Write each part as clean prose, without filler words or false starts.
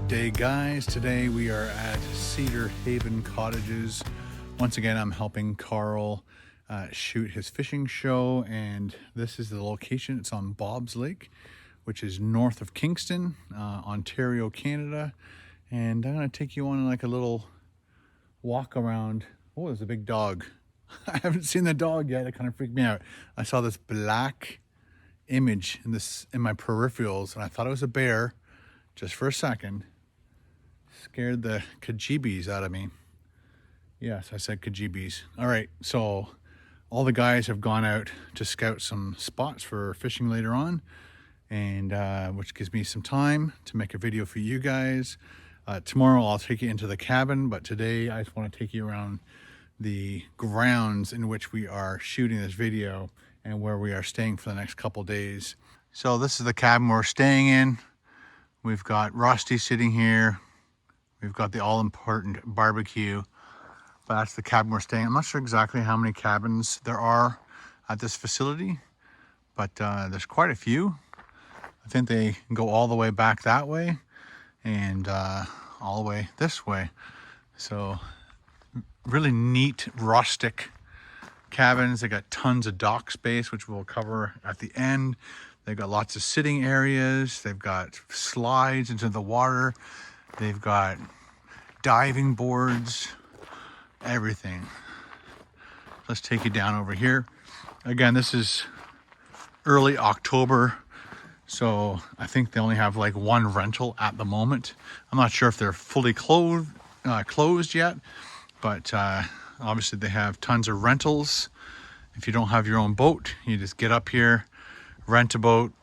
Good day, guys. Today we are at Cedar Haven Cottages. Once again, I'm helping Carl shoot his fishing show, and this is the location. It's on Bob's Lake, which is north of Kingston, Ontario, Canada. And I'm going to take you on like a little walk around. Oh, there's a big dog. I haven't seen the dog yet. It kind of freaked me out. I saw this black image in my peripherals, and I thought it was a bear just for a second. Scared the kajibis out of me. Yes, I said kajibis. All right, so all the guys have gone out to scout some spots for fishing later on, and which gives me some time to make a video for you guys. Tomorrow I'll take you into the cabin, but today I just want to take you around the grounds in which we are shooting this video and where we are staying for the next couple days. So this is the cabin we're staying in. We've got Rusty sitting here. We've got the all-important barbecue. But that's the cabin we're staying. I'm not sure exactly how many cabins there are at this facility, but there's quite a few. I think they go all the way back that way and all the way this way. So really neat, rustic cabins. They got tons of dock space, which we'll cover at the end. They've got lots of sitting areas. They've got slides into the water. They've got diving boards, everything. Let's take you down over here. Again, this is early October, so I think they only have like one rental at the moment. I'm not sure if they're fully closed yet, but obviously they have tons of rentals. If you don't have your own boat, you just get up here, rent a boat,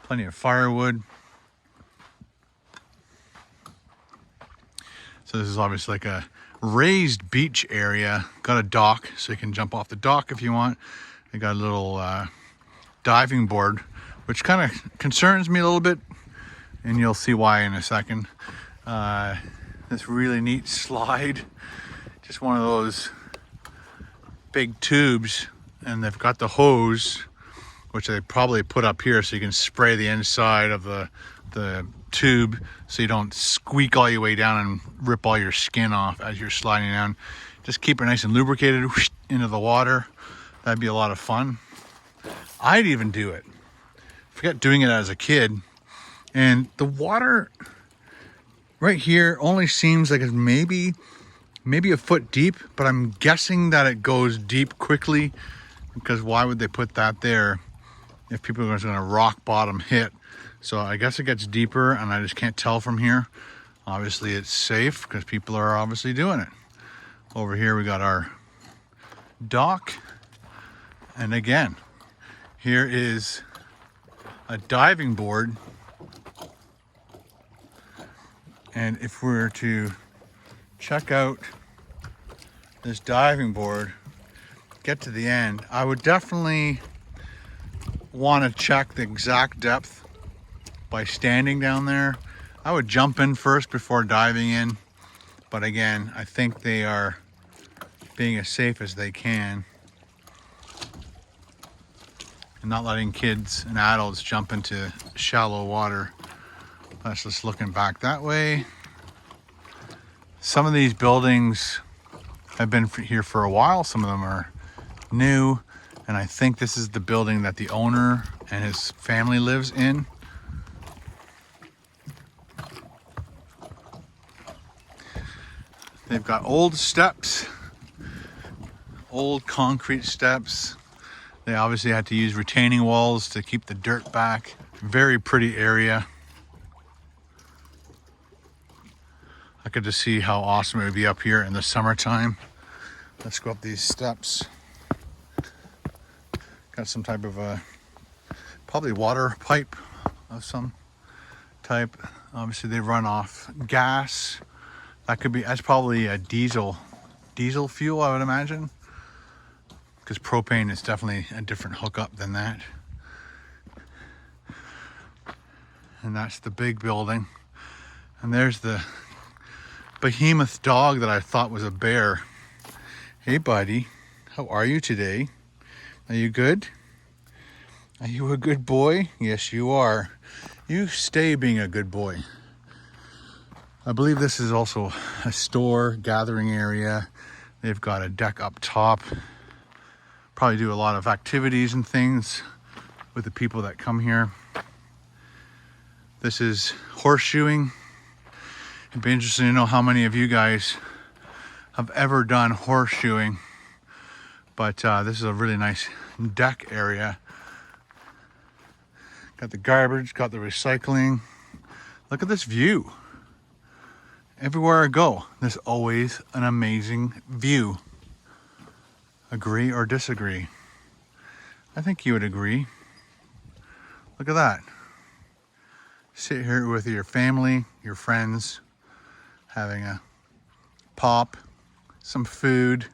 plenty of firewood. So this is obviously like a raised beach area. Got a dock, so you can jump off the dock if you want. They got a little diving board, which kind of concerns me a little bit, and you'll see why in a second. This really neat slide, just one of those big tubes, and they've got the hose, which they probably put up here so you can spray the inside of the tube so you don't squeak all your way down and rip all your skin off as you're sliding down. Just keep it nice and lubricated into the water. That'd be a lot of fun. I'd even do it. Forget doing it as a kid. And the water right here only seems like it's maybe a foot deep, but I'm guessing that it goes deep quickly, because why would they put that there if people are going to rock bottom hit? So I guess it gets deeper, and I just can't tell from here. Obviously it's safe because people are obviously doing it. Over here we got our dock, and again, here is a diving board. And if we were to check out this diving board, get to the end, I would definitely want to check the exact depth by standing down there. I would jump in first before diving in, but again, I think they are being as safe as they can and not letting kids and adults jump into shallow water. That's just looking back that way. Some of these buildings have been here for a while. Some of them are new, and I think this is the building that the owner and his family lives in. They've got old steps, old concrete steps. They obviously had to use retaining walls to keep the dirt back. Very pretty area. I could just see how awesome it would be up here in the summertime. Let's go up these steps. Got some type of a, probably water pipe of some type. Obviously they run off gas. That's probably a diesel fuel, I would imagine, because propane is definitely a different hookup than that. And that's the big building. And there's the behemoth dog that I thought was a bear. Hey buddy, how are you today? Are you good? Are you a good boy? Yes, you are. You stay being a good boy. I believe this is also a store, gathering area. They've got a deck up top. Probably do a lot of activities and things with the people that come here. This is horseshoeing. It'd be interesting to know how many of you guys have ever done horseshoeing. But this is a really nice deck area. Got the garbage, got the recycling. Look at this view. Everywhere I go, there's always an amazing view. Agree or disagree? I think you would agree. Look at that. Sit here with your family, your friends, having a pop, some food,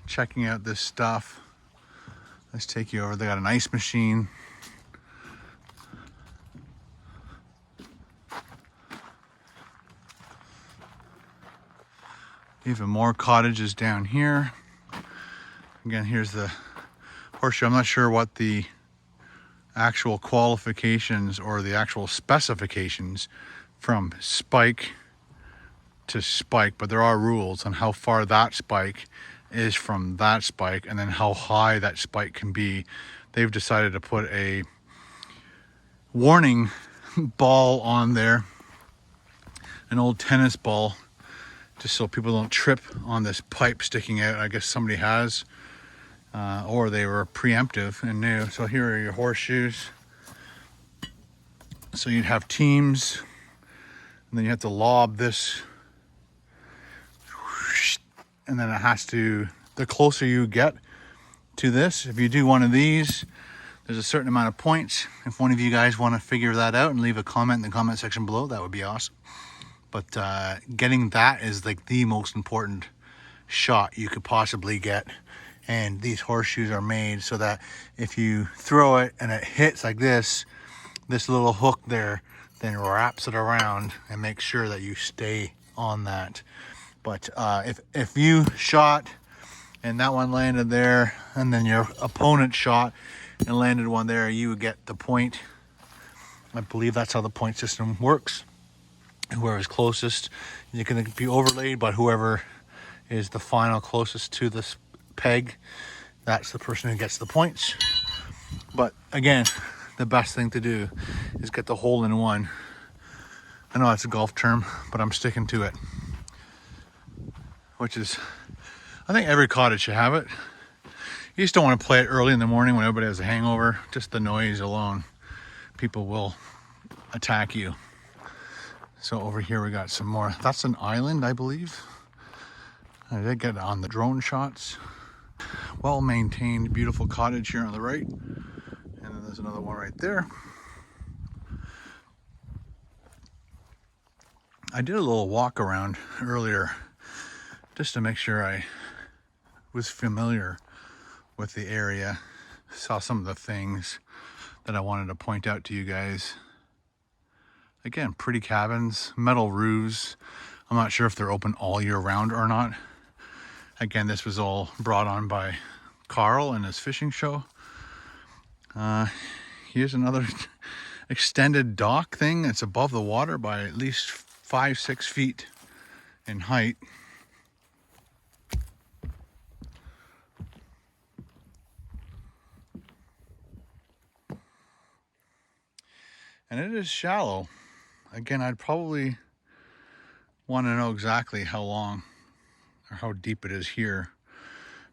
checking out this stuff. Let's take you over. They got an ice machine. Even more cottages down here. Again, here's the horseshoe. I'm not sure what the actual qualifications or the actual specifications from spike to spike, but there are rules on how far that spike is from that spike and then how high that spike can be. They've decided to put a warning ball on there, an old tennis ball, just so people don't trip on this pipe sticking out. I guess somebody has, or they were preemptive and knew. So here are your horseshoes. So you'd have teams, and then you have to lob this, and then it has to, the closer you get to this, if you do one of these, there's a certain amount of points. If one of you guys want to figure that out and leave a comment in the comment section below, that would be awesome. But getting that is like the most important shot you could possibly get. And these horseshoes are made so that if you throw it and it hits like this little hook there then wraps it around and makes sure that you stay on that. But if you shot and that one landed there and then your opponent shot and landed one there, you would get the point. I believe that's how the point system works. Whoever's closest, you can be overlaid, but whoever is the final closest to this peg, that's the person who gets the points. But again, the best thing to do is get the hole in one. I know that's a golf term, but I'm sticking to it. Which is, I think every cottage should have it. You just don't want to play it early in the morning when everybody has a hangover. Just the noise alone, people will attack you. So over here we got some more. That's an island, I believe. I did get on the drone shots. Well-maintained, beautiful cottage here on the right. And then there's another one right there. I did a little walk around earlier just to make sure I was familiar with the area. Saw some of the things that I wanted to point out to you guys. Again, pretty cabins, metal roofs. I'm not sure if they're open all year round or not. Again, this was all brought on by Carl and his fishing show. Here's another extended dock thing. It's above the water by at least 5-6 feet in height. And it is shallow. Again, I'd probably want to know exactly how long or how deep it is here.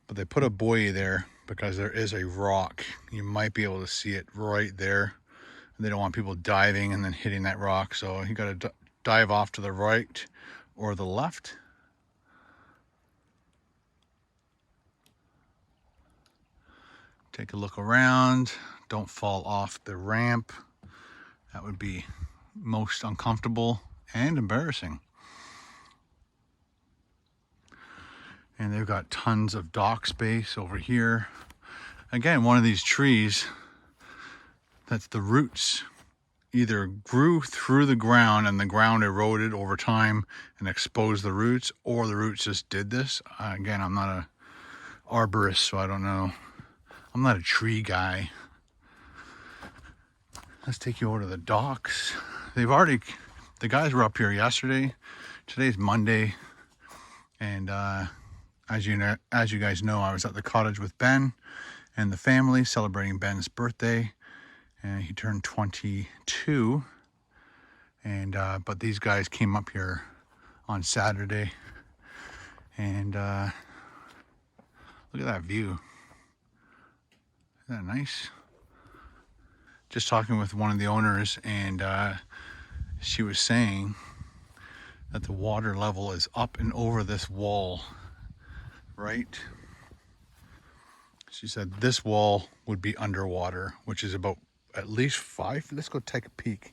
But they put a buoy there because there is a rock. You might be able to see it right there. They don't want people diving and then hitting that rock. So you got to dive off to the right or the left. Take a look around. Don't fall off the ramp. That would be most uncomfortable and embarrassing. And they've got tons of dock space over here. Again, one of these trees, that's the roots either grew through the ground and the ground eroded over time and exposed the roots, or the roots just did this. Again, I'm not a arborist, so I don't know. I'm not a tree guy. Let's take you over to the docks. They've already the guys were up here yesterday. Today's Monday, and as you guys know, I was at the cottage with Ben and the family celebrating Ben's birthday, and he turned 22. And but these guys came up here on Saturday, and look at that view. Isn't that nice? Just talking with one of the owners, and she was saying that the water level is up and over this wall, right? She said this wall would be underwater, which is about at least 5. Let's go take a peek.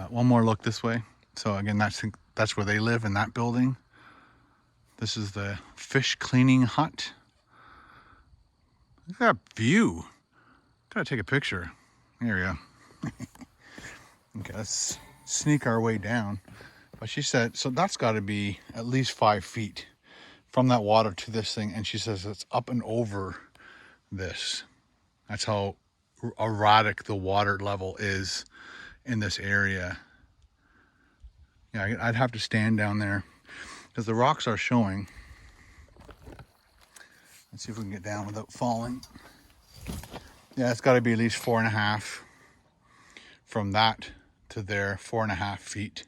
One more look this way. So again, that's where they live, in that building. This is the fish cleaning hut. Look at that view. Gotta take a picture. There we go. Okay, let's sneak our way down. But she said, so that's got to be at least 5 feet from that water to this thing. And she says it's up and over this. That's how erratic the water level is in this area. Yeah, I'd have to stand down there because the rocks are showing. Let's see if we can get down without falling. Yeah, it's got to be at least 4.5 from that to there, 4.5 feet.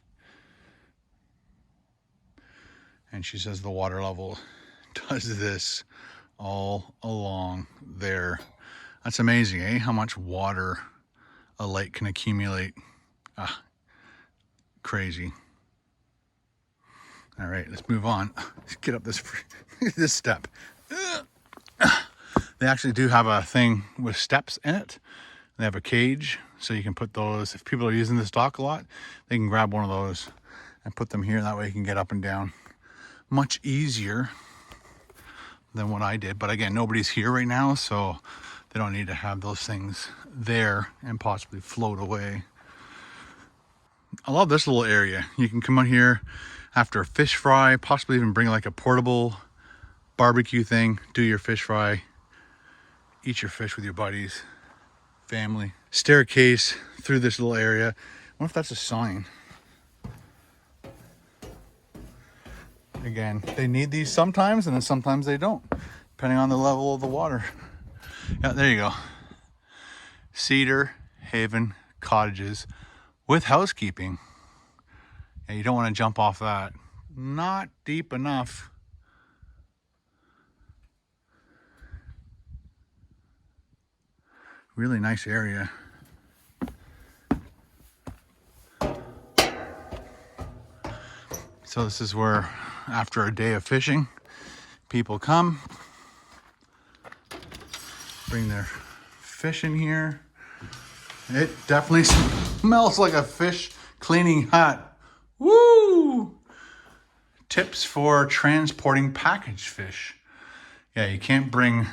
And she says the water level does this all along there. That's amazing, eh? How much water a lake can accumulate. Crazy. All right, let's move on. Let's get up this step. They actually do have a thing with steps in it. They have a cage, so you can put those. If people are using this dock a lot, they can grab one of those and put them here. That way you can get up and down much easier than what I did. But again, nobody's here right now, so they don't need to have those things there and possibly float away. I love this little area. You can come out here after a fish fry, possibly even bring like a portable barbecue thing, do your fish fry, eat your fish with your buddies, family. Staircase through this little area. I wonder if that's a sign. Again, they need these sometimes, and then sometimes they don't, depending on the level of the water. Yeah, there you go. Cedar Haven Cottages with housekeeping. Yeah, you don't want to jump off that. Not deep enough. Really nice area. So this is where, after a day of fishing, people come, bring their fish in here. It definitely smells like a fish cleaning hut. Woo! Tips for transporting packaged fish. Yeah, you can't bring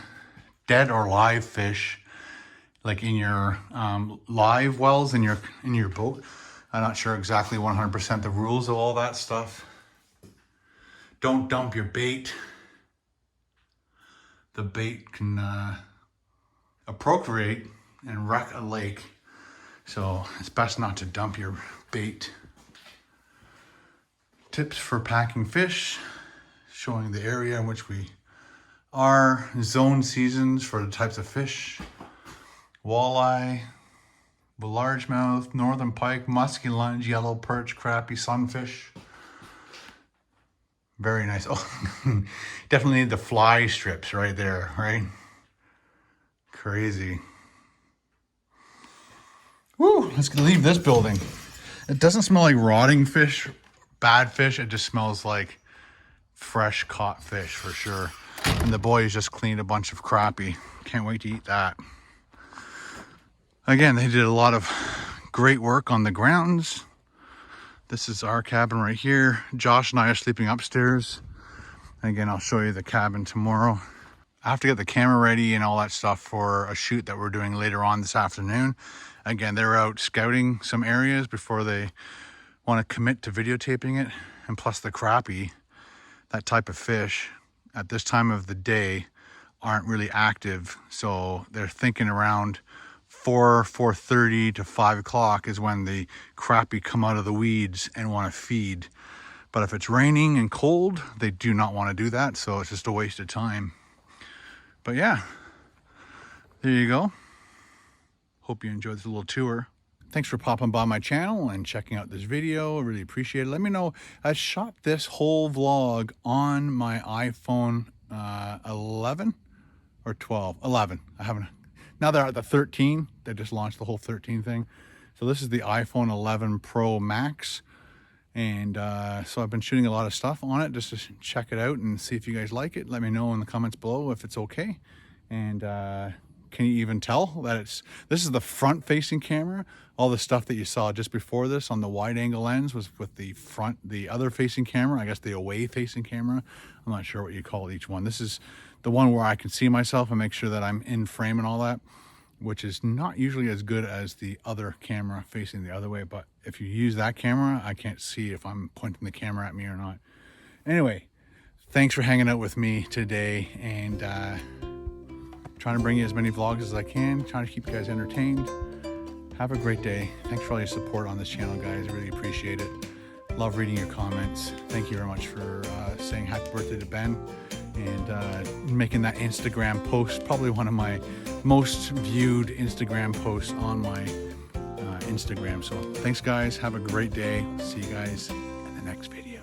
dead or live fish like in your live wells in your boat. I'm not sure exactly 100% the rules of all that stuff. Don't dump your bait. The bait can appropriate and wreck a lake. So it's best not to dump your bait. Tips for packing fish, showing the area in which we are, zone seasons for the types of fish, walleye, the largemouth, northern pike, musky lunge, yellow perch, crappie, sunfish. Very nice. Oh, definitely need the fly strips right there, right? Crazy. Woo, let's leave this building. It doesn't smell like rotting fish, bad fish. It just smells like fresh caught fish for sure. And the boys just cleaned a bunch of crappie. Can't wait to eat that. Again, they did a lot of great work on the grounds. This is our cabin right here. Josh and I are sleeping upstairs. Again, I'll show you the cabin tomorrow. I have to get the camera ready and all that stuff for a shoot that we're doing later on this afternoon. Again, they're out scouting some areas before they want to commit to videotaping it. And plus the crappie, that type of fish at this time of the day aren't really active. So they're thinking around 4:30 to 5 o'clock is when the crappie come out of the weeds and want to feed. But if it's raining and cold, they do not want to do that, so it's just a waste of time. But yeah, there you go. Hope you enjoyed this little tour. Thanks for popping by my channel and checking out this video. I really appreciate it. Let me know. I shot this whole vlog on my iPhone 11 or 12. 11. I haven't. Now they're at the 13. They just launched the whole 13 thing. So this is the iPhone 11 Pro Max. And so I've been shooting a lot of stuff on it just to check it out and see if you guys like it. Let me know in the comments below if it's okay. And can you even tell that this is the front facing camera? All the stuff that you saw just before this on the wide angle lens was with the other facing camera, I guess the away facing camera. I'm not sure what you call each one. This is the one where I can see myself and make sure that I'm in frame and all that, which is not usually as good as the other camera facing the other way. But if you use that camera, I can't see if I'm pointing the camera at me or not. Anyway, thanks for hanging out with me today, and trying to bring you as many vlogs as I can, trying to keep you guys entertained. Have a great day. Thanks for all your support on this channel, guys. I really appreciate it. Love reading your comments. Thank you very much for saying happy birthday to Ben and making that Instagram post, probably one of my most viewed Instagram posts on my Instagram. So thanks, guys. Have a great day. See you guys in the next video.